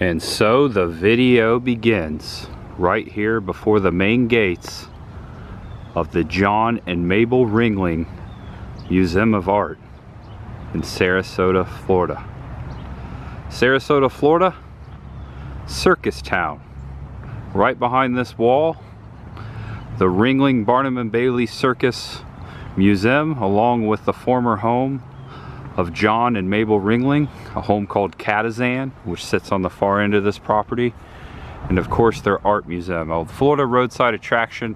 And so the video begins right here before the main gates of the John and Mabel Ringling Museum of Art in Sarasota, Florida. Sarasota, Florida, circus town. Right behind this wall, the Ringling Barnum and Bailey Circus Museum, along with the former home of John and Mabel Ringling, a home called Catazan, which sits on the far end of this property, and of course their art museum, a Florida roadside attraction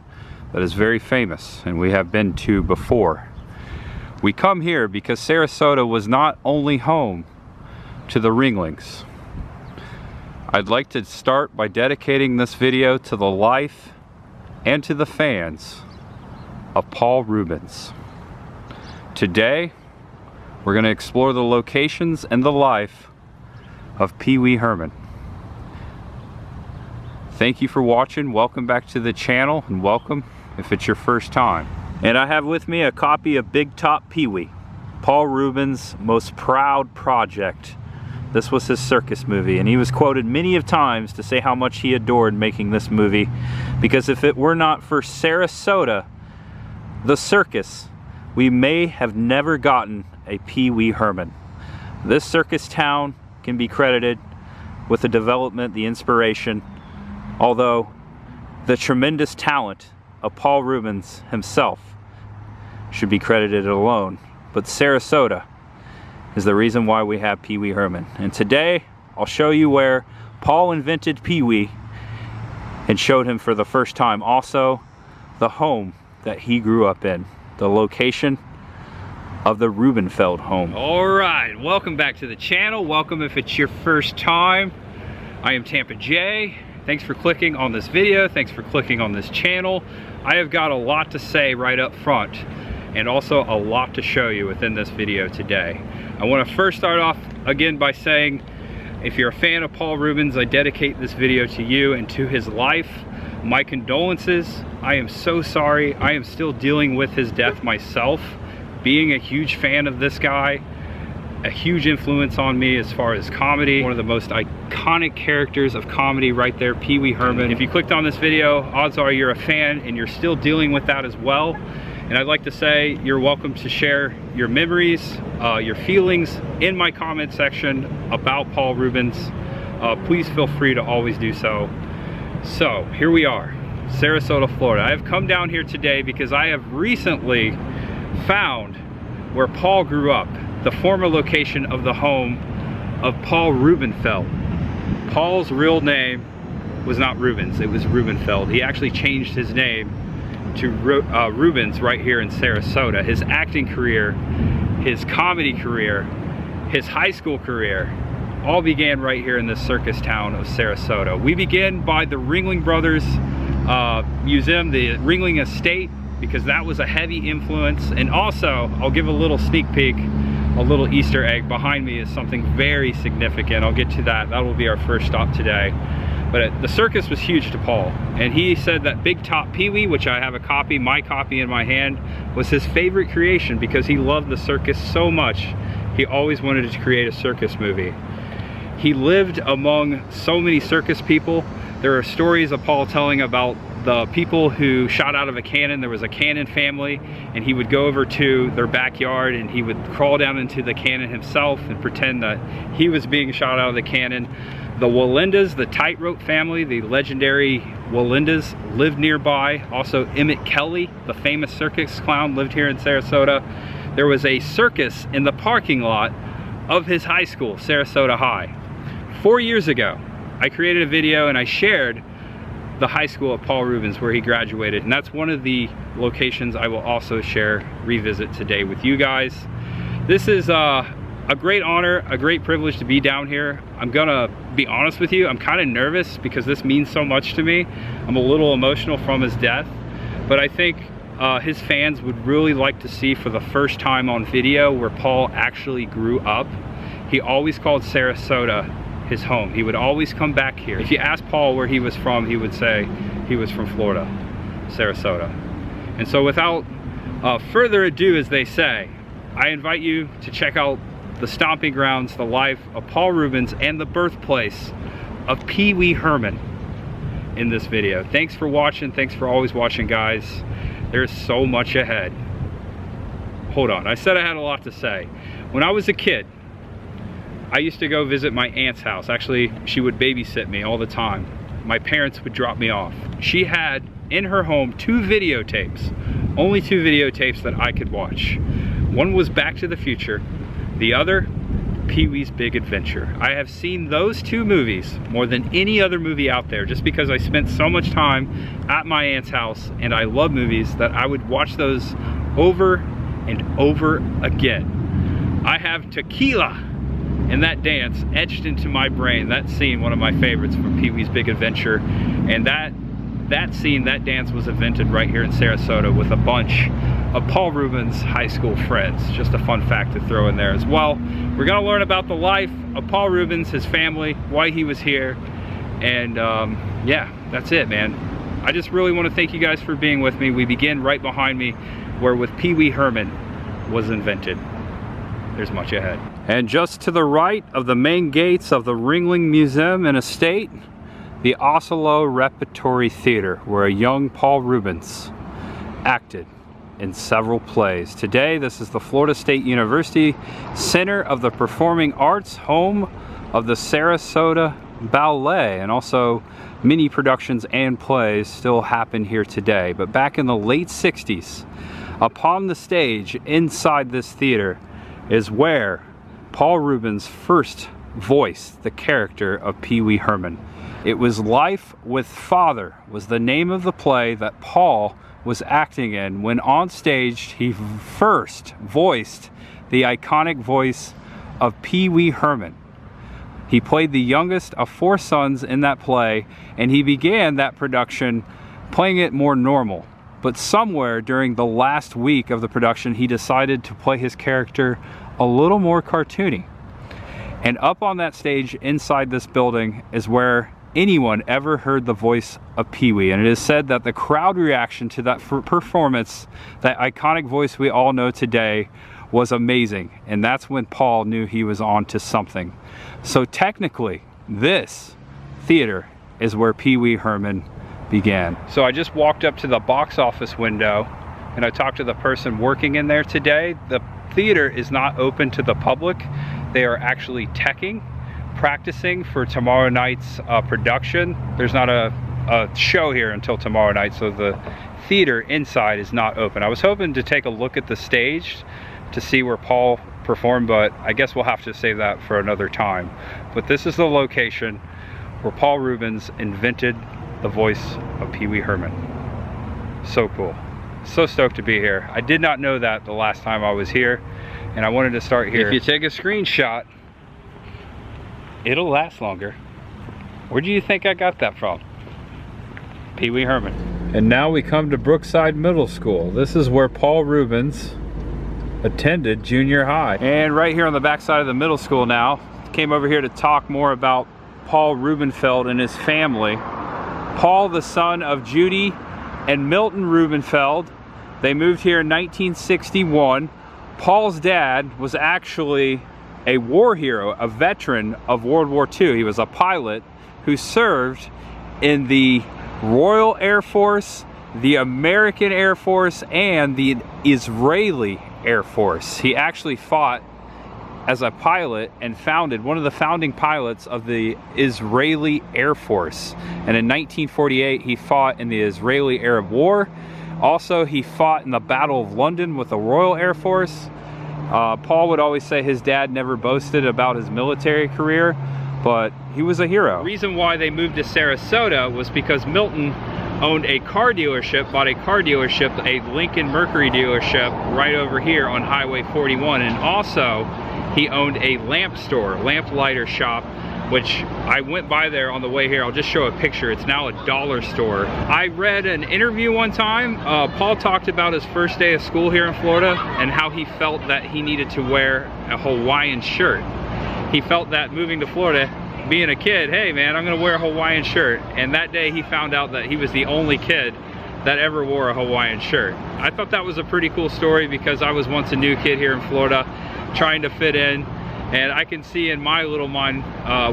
that is very famous and we have been to before. We come here because Sarasota was not only home to the Ringlings. I'd like to start by dedicating this video to the life and to the fans of Paul Reubens. Today, we're going to explore the locations and the life of Peewee Herman. Thank you for watching. Welcome back to the channel, and welcome if it's your first time. And I have with me a copy of Big Top Peewee, Paul Reubens' most proud project. This was his circus movie, and he was quoted many of times to say how much he adored making this movie, because if it were not for Sarasota, the circus, we may have never gotten a Peewee Herman. This circus town can be credited with the development, the inspiration, although the tremendous talent of Paul Reubens himself should be credited alone. But Sarasota is the reason why we have Peewee Herman. And today, I'll show you where Paul invented Peewee and showed him for the first time. Also, the home that he grew up in, the location of the Rubenfeld home. All right, welcome back to the channel. Welcome if it's your first time. I am Tampa J. Thanks for clicking on this video. Thanks for clicking on this channel. I have got a lot to say right up front, and also a lot to show you within this video today. I want to first start off again by saying, if you're a fan of Paul Reubens, I dedicate this video to you and to his life. My condolences. I am so sorry. I am still dealing with his death myself. Being a huge fan of this guy, a huge influence on me as far as comedy. One of the most iconic characters of comedy right there, Peewee Herman. If you clicked on this video, odds are you're a fan and you're still dealing with that as well. And I'd like to say you're welcome to share your memories, your feelings in my comment section about Paul Reubens. Please feel free to always do so. So here we are, Sarasota, Florida. I have come down here today because I have recently found where Paul grew up, the former location of the home of Paul Rubenfeld. Paul's real name was not Reubens, it was Rubenfeld. He actually changed his name to Reubens right here in Sarasota. His acting career, his comedy career, his high school career, all began right here in this circus town of Sarasota. We begin by the Ringling Brothers Museum, the Ringling Estate, because that was a heavy influence. And also, I'll give a little sneak peek, a little Easter egg. Behind me is something very significant. I'll get to that. That will be our first stop today. But the circus was huge to Paul, and he said that Big Top Peewee, which I have a copy, my copy in my hand, was his favorite creation because he loved the circus so much. He always wanted to create a circus movie. He lived among so many circus people. There are stories of Paul telling about the people who shot out of a cannon. There was a cannon family, and he would go over to their backyard and he would crawl down into the cannon himself and pretend that he was being shot out of the cannon. The Walendas, the tightrope family, the legendary Walendas, lived nearby. Also, Emmett Kelly, the famous circus clown, lived here in Sarasota. There was a circus in the parking lot of his high school, Sarasota High. 4 years ago, I created a video and I shared the high school of Paul Reubens where he graduated, and that's one of the locations I will also share, revisit today with you guys. This is a great honor, a great privilege to be down here. I'm gonna be honest with you, I'm kind of nervous because this means so much to me. I'm a little emotional from his death, but I think his fans would really like to see for the first time on video where Paul actually grew up. He always called Sarasota his home. He would always come back here. If you ask Paul where he was from, he would say he was from Florida, Sarasota. And so without further ado, as they say, I invite you to check out the stomping grounds, the life of Paul Reubens, and the birthplace of Pee Wee Herman in this video. Thanks for watching. Thanks for always watching, guys. There's so much ahead. Hold on, I said I had a lot to say. When I was a kid, I used to go visit my aunt's house. Actually, she would babysit me all the time. My parents would drop me off. She had in her home 2 videotapes, only 2 videotapes that I could watch. One was Back to the Future, the other, Pee-wee's Big Adventure. I have seen those 2 movies more than any other movie out there, just because I spent so much time at my aunt's house and I love movies that I would watch those over and over again. I have Tequila and that dance etched into my brain. That scene, one of my favorites from Pee-wee's Big Adventure. And that scene, that dance was invented right here in Sarasota with a bunch of Paul Reubens' high school friends. Just a fun fact to throw in there as well. We're gonna learn about the life of Paul Reubens, his family, why he was here, and yeah, that's it, man. I just really want to thank you guys for being with me. We begin right behind me where with Pee Wee Herman was invented. There's much ahead. And just to the right of the main gates of the Ringling Museum and Estate, the Oslo Repertory Theater, where a young Paul Reubens acted in several plays. Today, this is the Florida State University Center of the Performing Arts, home of the Sarasota Ballet, and also many productions and plays still happen here today. But back in the late 60s, upon the stage inside this theater is where Paul Reubens first voiced the character of Pee Wee Herman. It was Life with Father was the name of the play that Paul was acting in when on stage he first voiced the iconic voice of Pee Wee Herman. He played the youngest of 4 sons in that play, and he began that production playing it more normal. But somewhere during the last week of the production, he decided to play his character a little more cartoony. And up on that stage inside this building is where anyone ever heard the voice of Pee-wee. And it is said that the crowd reaction to that performance, that iconic voice we all know today, was amazing. And that's when Paul knew he was on to something. So technically, this theater is where Pee Wee Herman began. So I just walked up to the box office window and I talked to the person working in there today. The theater is not open to the public. They are actually teching, practicing for tomorrow night's production. There's not a show here until tomorrow night, so the theater inside is not open. I was hoping to take a look at the stage to see where Paul performed, but I guess we'll have to save that for another time. But this is the location where Paul Reubens invented the voice of Pee Wee Herman. So cool. So stoked to be here. I did not know that the last time I was here, and I wanted to start here. If you take a screenshot, it'll last longer. Where do you think I got that from? Pee Wee Herman. And now we come to Brookside Middle School. This is where Paul Reubens attended junior high. And right here on the back side of the middle school now, came over here to talk more about Paul Rubenfeld and his family. Paul, the son of Judy and Milton Rubenfeld. They moved here in 1961. Paul's dad was actually a war hero, a veteran of World War II. He was a pilot who served in the Royal Air Force, the American Air Force, and the Israeli Air Force. He actually fought as a pilot and founded one of the founding pilots of the Israeli Air Force. And in 1948, he fought in the Israeli-Arab War. Also, he fought in the Battle of London with the Royal Air Force. Paul would always say his dad never boasted about his military career, but he was a hero. The reason why they moved to Sarasota was because Milton owned a car dealership, bought a car dealership, a Lincoln Mercury dealership right over here on Highway 41, and also he owned a lamp store, lamp lighter shop, which I went by there on the way here. I'll just show a picture. It's now a dollar store. I read an interview one time. Paul talked about his first day of school here in Florida and how he felt that he needed to wear a Hawaiian shirt. He felt that moving to Florida, being a kid, hey man, I'm gonna wear a Hawaiian shirt. And that day he found out that he was the only kid that ever wore a Hawaiian shirt. I thought that was a pretty cool story because I was once a new kid here in Florida trying to fit in, And I can see in my little mind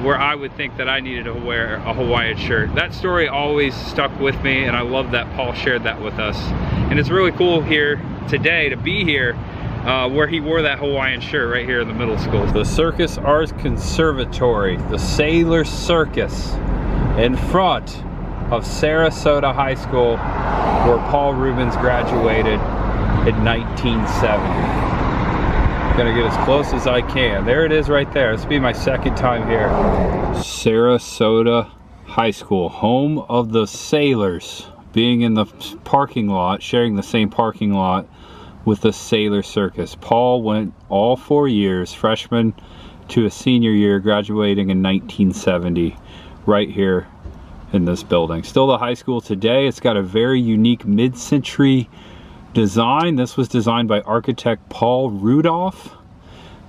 where I would think that I needed to wear a Hawaiian shirt. That story always stuck with me, and I love that Paul shared that with us. And it's really cool here today to be here where he wore that Hawaiian shirt right here in the middle school. The Circus Arts Conservatory, the Sailor Circus, in front of Sarasota High School, where Paul Reubens graduated in 1970. Gonna get as close as I can. There it is right there. This will be my second time here. Sarasota High School, home of the Sailors, being in the parking lot, sharing the same parking lot with the Sailor Circus. Paul went all 4 years, freshman to a senior year, graduating in 1970, right here in this building. Still the high school today. It's got a very unique mid-century design. This was designed by architect Paul Reubens.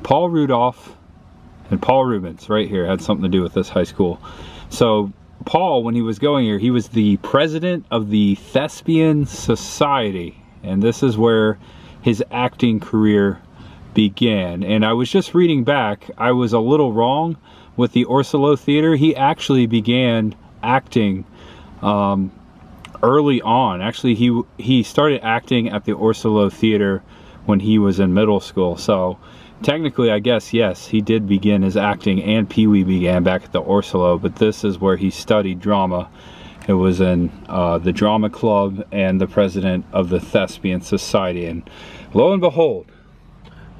Paul Reubens and Paul Reubens right here had something to do with this high school. So Paul, when he was going here, he was the president of the Thespian Society, and this is where his acting career began. And I was just reading back, I was a little wrong with the Orsolo Theater. He actually began acting early on. Actually, he started acting at the Orsolo Theater when he was in middle school. So technically, I guess, yes, he did begin his acting, and Pee-wee began back at the Orsolo, but this is where he studied drama. It was in the drama club and the president of the Thespian Society. And lo and behold,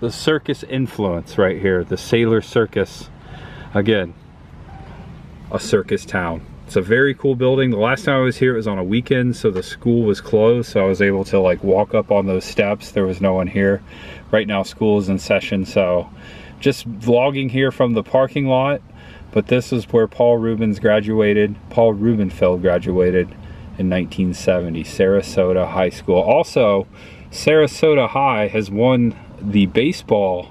the circus influence right here, the Sailor Circus. Again, a circus town. It's a very cool building. The last time I was here, it was on a weekend, so the school was closed, so I was able to like walk up on those steps. There was no one here. Right now school is in session, so just vlogging here from the parking lot. But this is where Paul Reubens graduated. Paul Rubenfeld graduated in 1970, Sarasota High School. Also, Sarasota High has won the baseball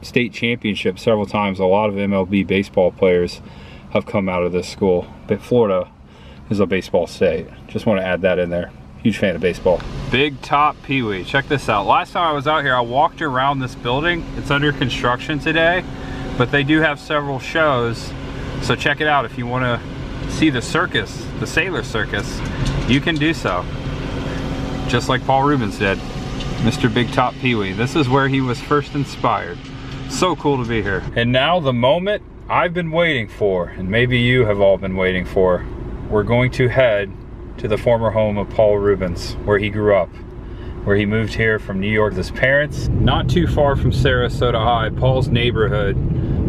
state championship several times. A lot of MLB baseball players have come out of this school. But Florida is a baseball state. Just want to add that in there. Huge fan of baseball. Big Top Pee-wee. Check this out. Last time I was out here, I walked around this building. It's under construction today, but they do have several shows. So check it out if you want to see the circus, the Sailor Circus. You can do so. Just like Paul Reubens did. Mr. Big Top Pee-wee. This is where he was first inspired. So cool to be here. And now the moment I've been waiting for, and maybe you have all been waiting for. We're going to head to the former home of Paul Reubens, where he grew up, where he moved here from New York with his parents. Not too far from Sarasota High. Paul's neighborhood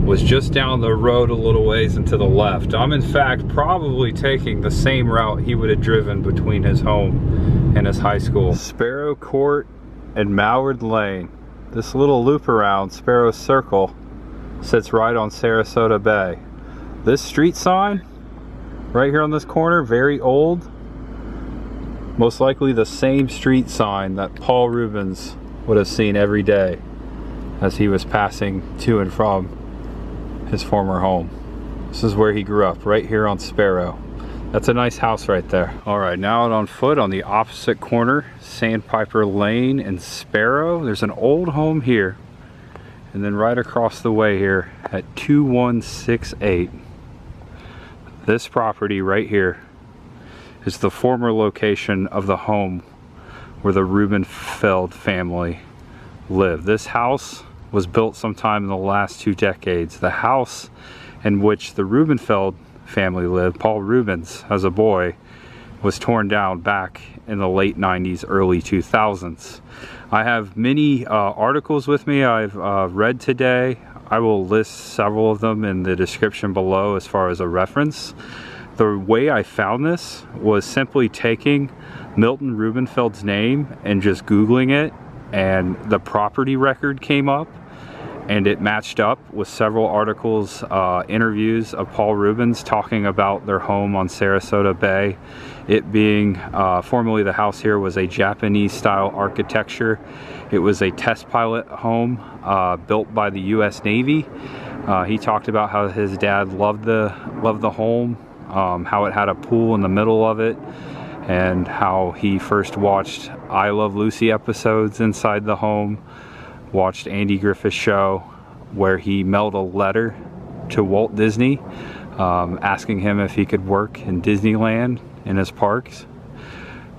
was just down the road a little ways and to the left. I'm in fact probably taking the same route he would have driven between his home and his high school. Sparrow Court and Mallard Lane. This little loop around Sparrow Circle sits right on Sarasota Bay. This street sign right here on this corner, very old. Most likely the same street sign that Paul Reubens would have seen every day as he was passing to and from his former home. This is where he grew up, right here on Sparrow. That's a nice house right there. All right, now out on foot on the opposite corner, Sandpiper Lane and Sparrow. There's an old home here. And then right across the way here at 2168. This property right here is the former location of the home where the Rubenfeld family lived. This house was built sometime in the last 2 decades. The house in which the Rubenfeld family lived, Paul Reubens, as a boy, was torn down back in the late 90s, early 2000s. I have many articles with me I've read today. I will list several of them in the description below as far as a reference. The way I found this was simply taking Milton Rubenfeld's name and just Googling it, and the property record came up, and it matched up with several articles, interviews of Paul Reubens talking about their home on Sarasota Bay. It being, formerly the house here was a Japanese style architecture. It was a test pilot home built by the US Navy. He talked about how his dad loved the home, how it had a pool in the middle of it, and how he first watched I Love Lucy episodes inside the home. watched Andy Griffith's show where he mailed a letter to Walt Disney asking him if he could work in Disneyland in his parks.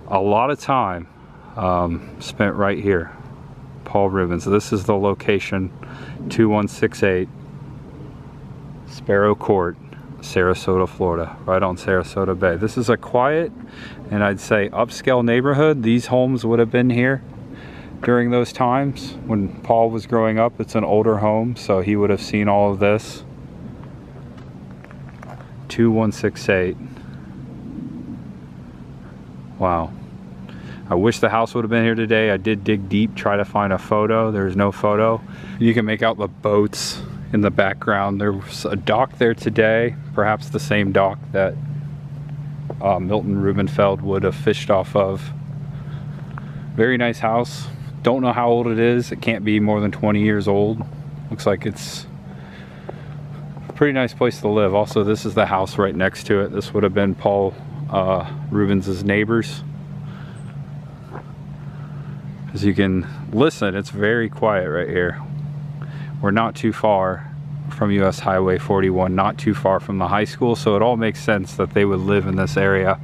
A lot of time spent right here. Paul Reubens. So this is the location, 2168 Sparrow Court, Sarasota, Florida, right on Sarasota Bay. This is a quiet and I'd say upscale neighborhood. These homes would have been here during those times when Paul was growing up. It's an older home, so he would have seen all of this. 2168. Wow. I wish the house would have been here today. I did dig deep, try to find a photo. There's no photo. You can make out the boats in the background. There was a dock there today, perhaps the same dock that Milton Rubenfeld would have fished off of. Very nice house. Don't know how old it is. It can't be more than 20 years old. Looks like it's a pretty nice place to live. Also, this is the house right next to it. This would have been Paul Reubens' neighbors. As you can listen, it's very quiet right here. We're not too far from US Highway 41, not too far from the high school, so it all makes sense that they would live in this area.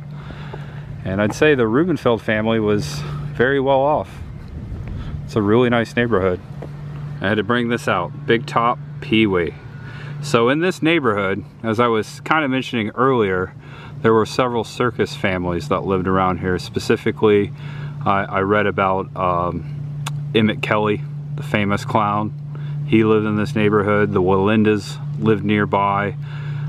And I'd say the Rubenfeld family was very well off. It's a really nice neighborhood. I had to bring this out, Big Top Peewee. So in this neighborhood, as I was kind of mentioning earlier, there were several circus families that lived around here. Specifically, I read about Emmett Kelly, the famous clown. He lived in this neighborhood. The Wallendas lived nearby.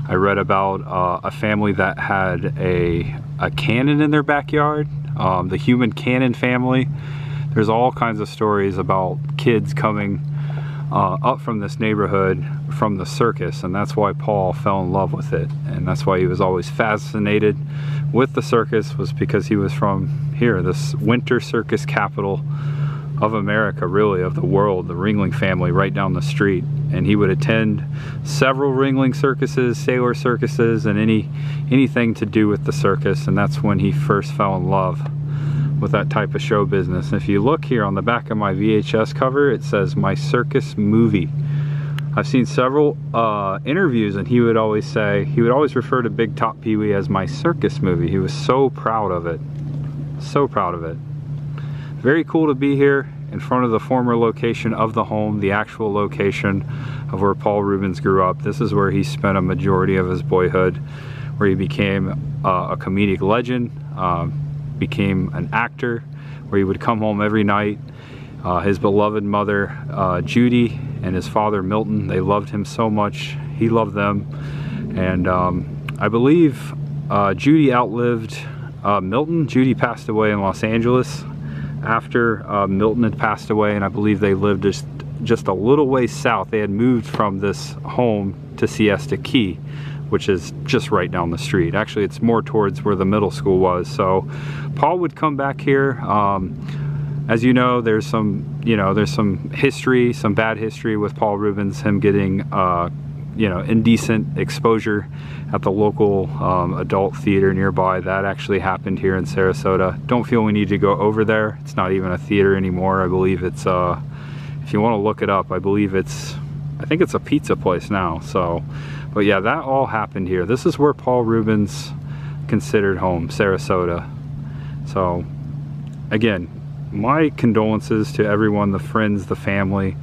I read about a family that had a cannon in their backyard, the Human Cannon family. There's all kinds of stories about kids coming up from this neighborhood from the circus, and that's why Paul fell in love with it, and that's why he was always fascinated with the circus, was because he was from here, this winter circus capital of America, really of the world, the Ringling family right down the street. And he would attend several Ringling circuses, sailor circuses, and anything to do with the circus, and that's when he first fell in love with that type of show business. And if you look here on the back of my VHS cover, it says My Circus Movie. I've seen several interviews, and he would always refer to Big Top Peewee as My Circus Movie. He was so proud of it. So proud of it. Very cool to be here in front of the former location of the home, the actual location of where Paul Reubens grew up. This is where he spent a majority of his boyhood, where he became a comedic legend, became an actor, where he would come home every night. His beloved mother, Judy, and his father, Milton, they loved him so much. He loved them. And I believe Judy outlived Milton. Judy passed away in Los Angeles after Milton had passed away, and I believe they lived just a little way south. They had moved from this home to Siesta Key, which is just right down the street. Actually, it's more towards where the middle school was. So Paul would come back here. As you know, there's some history, some bad history with Paul Reubens, him getting indecent exposure at the local adult theater nearby. That actually happened here in Sarasota. Don't feel we need to go over there. It's not even a theater anymore. I believe it's if you want to look it up, I think it's a pizza place now. So, but yeah, that all happened here. This is where Paul Reubens considered home, Sarasota. So again, my condolences to everyone, the friends, the family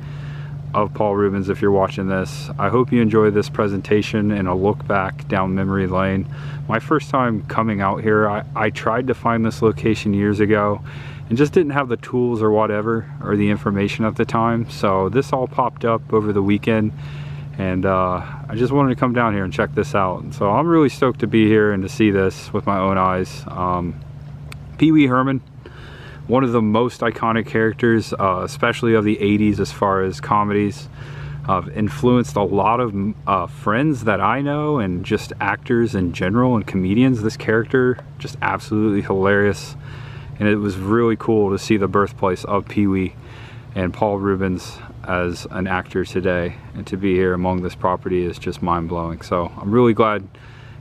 of Paul Reubens. If you're watching this, I hope you enjoy this presentation and a look back down memory lane. My first time coming out here, I tried to find this location years ago and just didn't have the tools or whatever, or the information at the time. So this all popped up over the weekend, and I just wanted to come down here and check this out. And so I'm really stoked to be here and to see this with my own eyes. Peewee Herman, one of the most iconic characters, especially of the 80s as far as comedies. Influenced a lot of friends that I know, and just actors in general and comedians. This character, just absolutely hilarious. And it was really cool to see the birthplace of Peewee and Paul Reubens as an actor today. And to be here among this property is just mind-blowing. So I'm really glad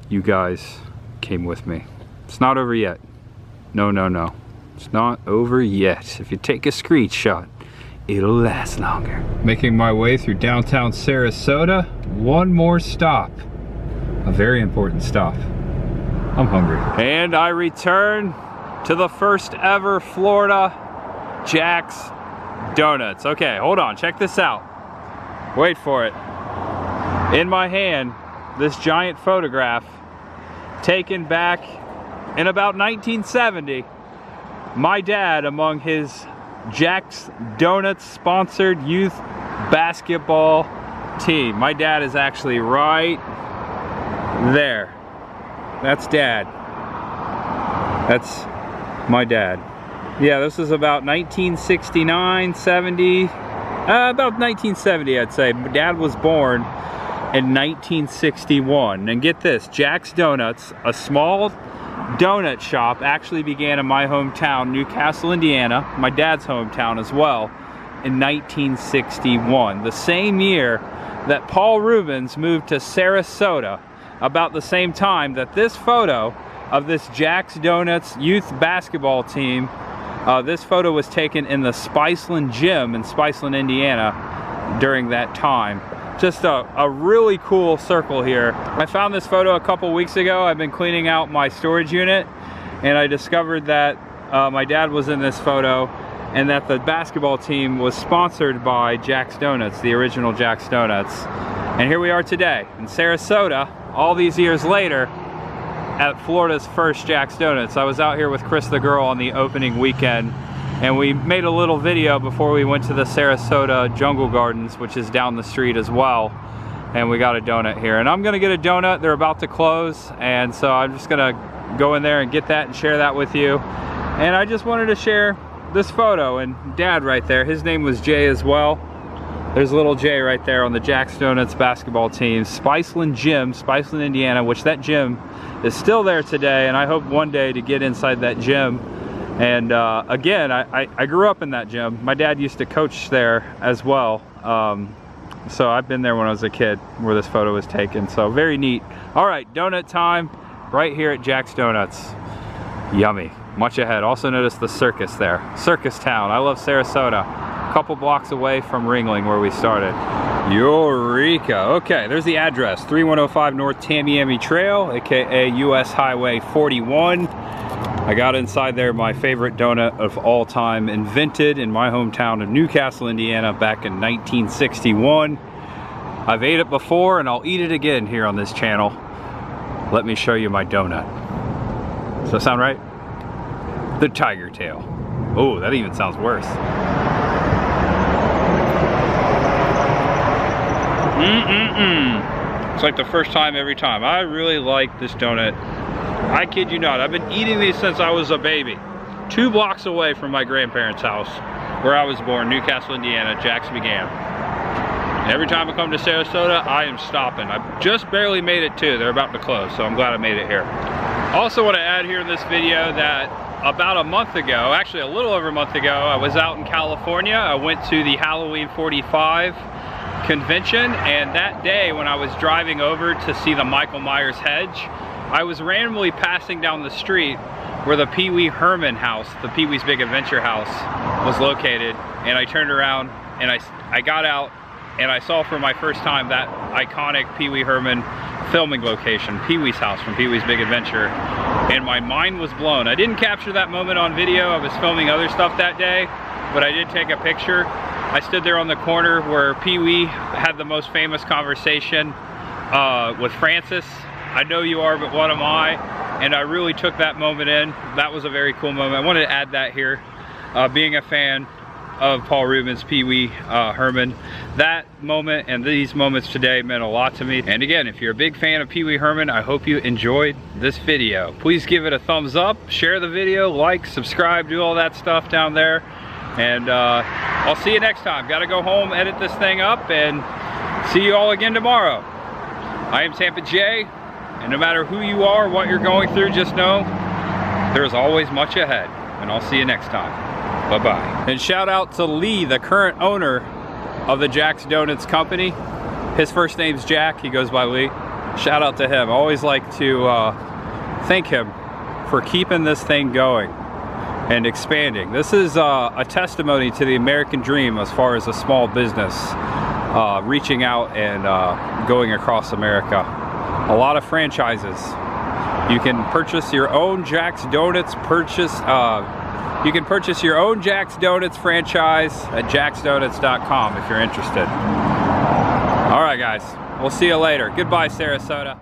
you guys came with me. It's not over yet. No. It's not over yet. If you take a screenshot, it'll last longer. Making my way through downtown Sarasota. One more stop. A very important stop. I'm hungry. And I return to the first ever Florida Jack's Donuts. Okay, hold on, check this out. Wait for it. In my hand, this giant photograph taken back in about 1970. My dad among his Jack's Donuts sponsored youth basketball team. My dad is actually right there. That's Dad. That's my dad. Yeah, this is about 1969, 70, about 1970 I'd say. Dad was born in 1961. And get this, Jack's Donuts, a small donut shop, actually began in my hometown, Newcastle, Indiana, my dad's hometown as well, in 1961. The same year that Paul Reubens moved to Sarasota, about the same time that this photo of this Jack's Donuts youth basketball team, this photo was taken in the Spiceland Gym in Spiceland, Indiana during that time. Just a really cool circle here. I found this photo a couple weeks ago. I've been cleaning out my storage unit and I discovered that my dad was in this photo and that the basketball team was sponsored by Jack's Donuts, the original Jack's Donuts. And here we are today in Sarasota, all these years later, at Florida's first Jack's Donuts. I was out here with Chris the girl on the opening weekend, and we made a little video before we went to the Sarasota Jungle Gardens, which is down the street as well, and we got a donut here. And I'm gonna get a donut. They're about to close, and so I'm just gonna go in there and get that and share that with you. And I just wanted to share this photo, and Dad right there, his name was Jay as well. There's little Jay right there on the Jack's Donuts basketball team. Spiceland Gym, Spiceland, Indiana, which that gym is still there today, and I hope one day to get inside that gym. And again, I grew up in that gym. My dad used to coach there as well. So I've been there when I was a kid where this photo was taken. So very neat. All right, donut time right here at Jack's Donuts. Yummy, much ahead. Also notice the circus there. Circus town, I love Sarasota. A couple blocks away from Ringling where we started. Eureka. Okay, there's the address. 3105 North Tamiami Trail, aka US Highway 41. I got inside there my favorite donut of all time, invented in my hometown of Newcastle, Indiana back in 1961. I've ate it before and I'll eat it again here on this channel. Let me show you my donut. Does that sound right? The tiger tail. Oh, that even sounds worse. It's like the first time every time. I really like this donut. I kid you not, I've been eating these since I was a baby. 2 blocks away from my grandparents' house, where I was born, Newcastle, Indiana, Jack's began. And every time I come to Sarasota, I am stopping. I just barely made it too. They're about to close, so I'm glad I made it here. Also want to add here in this video that about a month ago, actually a little over a month ago, I was out in California. I went to the Halloween 45 convention, and that day when I was driving over to see the Michael Myers hedge, I was randomly passing down the street where the Peewee Herman house, the Pee-wee's Big Adventure house, was located, and I turned around and I got out and I saw for my first time that iconic Peewee Herman filming location, Pee-wee's house from Pee-wee's Big Adventure, and my mind was blown. I didn't capture that moment on video. I was filming other stuff that day, but I did take a picture. I stood there on the corner where Pee-wee had the most famous conversation with Francis. I know you are, but what am I? And I really took that moment in. That was a very cool moment. I wanted to add that here. Being a fan of Paul Reubens, Peewee Herman, that moment and these moments today meant a lot to me. And again, if you're a big fan of Peewee Herman, I hope you enjoyed this video. Please give it a thumbs up, share the video, like, subscribe, do all that stuff down there. And I'll see you next time. Gotta go home, edit this thing up, and see you all again tomorrow. I am Tampa J, and no matter who you are, what you're going through, just know there's always much ahead. And I'll see you next time. Bye-bye. And shout out to Lee, the current owner of the Jack's Donuts company. His first name's Jack, he goes by Lee. Shout out to him. I always like to thank him for keeping this thing going. and expanding. This is a testimony to the American dream as far as a small business reaching out and going across America. A lot of franchises. You can purchase your own Jack's Donuts you can purchase your own Jack's Donuts franchise at jacksdonuts.com if you're interested. All right, guys, we'll see you later. Goodbye, Sarasota.